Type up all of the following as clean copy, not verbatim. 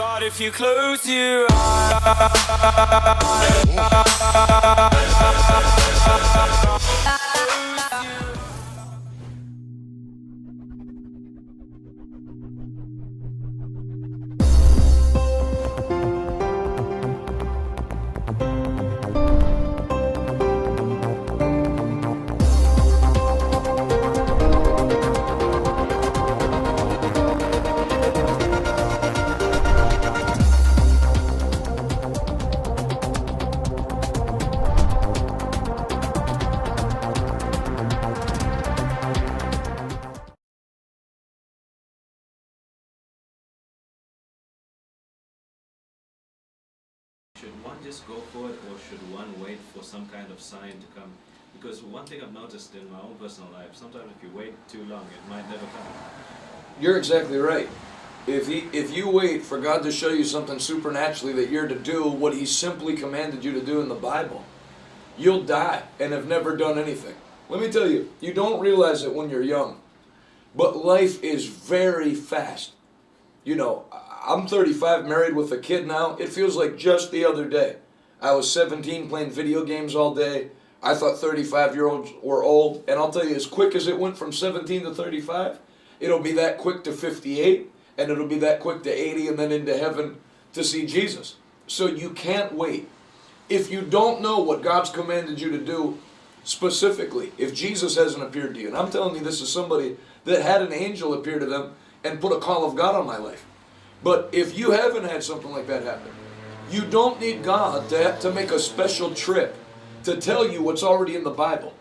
But if you close your eyes, should one just go for it, or should one wait for some kind of sign to come? Because one thing I've noticed in my own personal life, sometimes if you wait too long, it might never come. You're exactly right. If you wait for God to show you something supernaturally that you're to do what He simply commanded you to do in the Bible, you'll die and have never done anything. Let me tell you, you don't realize it when you're young, but life is very fast. You know, I'm 35, married with a kid now. It feels like just the other day. I was 17 playing video games all day. I thought 35-year-olds were old. And I'll tell you, as quick as it went from 17 to 35, it'll be that quick to 58, and it'll be that quick to 80, and then into heaven to see Jesus. So you can't wait. If you don't know what God's commanded you to do specifically, if Jesus hasn't appeared to you, and I'm telling you, this is somebody that had an angel appear to them and put a call of God on my life. But if you haven't had something like that happen, you don't need God to make a special trip to tell you what's already in the Bible.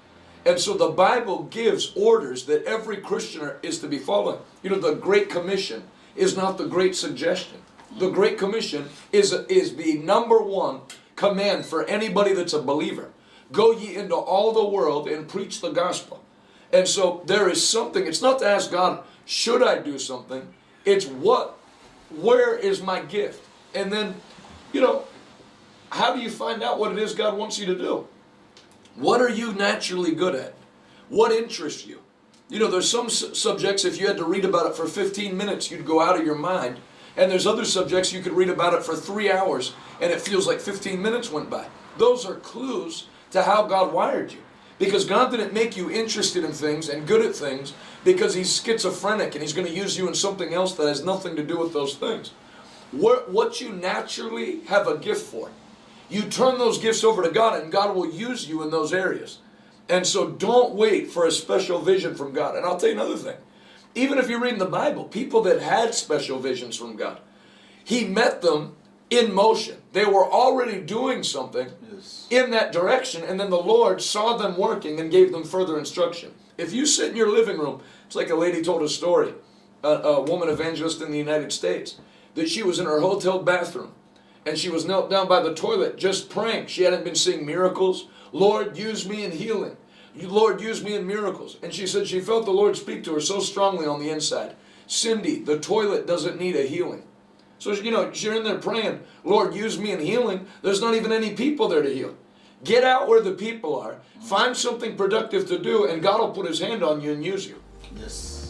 And so the Bible gives orders that every Christian is to be following. You know, the Great Commission is not the Great Suggestion. The Great Commission is the number one command for anybody that's a believer. Go ye into all the world and preach the gospel. And so there is something, it's not to ask God, should I do something? It's where is my gift? And then, you know, how do you find out what it is God wants you to do? What are you naturally good at? What interests you? You know, there's some subjects, if you had to read about it for 15 minutes, you'd go out of your mind. And there's other subjects you could read about it for 3 hours, and it feels like 15 minutes went by. Those are clues to how God wired you. Because God didn't make you interested in things and good at things because He's schizophrenic and He's going to use you in something else that has nothing to do with those things. What you naturally have a gift for, you turn those gifts over to God, and God will use you in those areas. And so don't wait for a special vision from God. And I'll tell you another thing. Even if you read in the Bible, people that had special visions from God, He met them in motion. They were already doing something in that direction, and then the Lord saw them working and gave them further instruction. If you sit in your living room, it's like a lady told a story, a woman evangelist in the United States, that she was in her hotel bathroom, and she was knelt down by the toilet just praying. She hadn't been seeing miracles. Lord, use me in healing. Lord, use me in miracles. And she said she felt the Lord speak to her so strongly on the inside. Cindy, the toilet doesn't need a healing. So, you know, you're in there praying, Lord, use me in healing. There's not even any people there to heal. Get out where the people are. Find something productive to do, and God will put His hand on you and use you. Yes.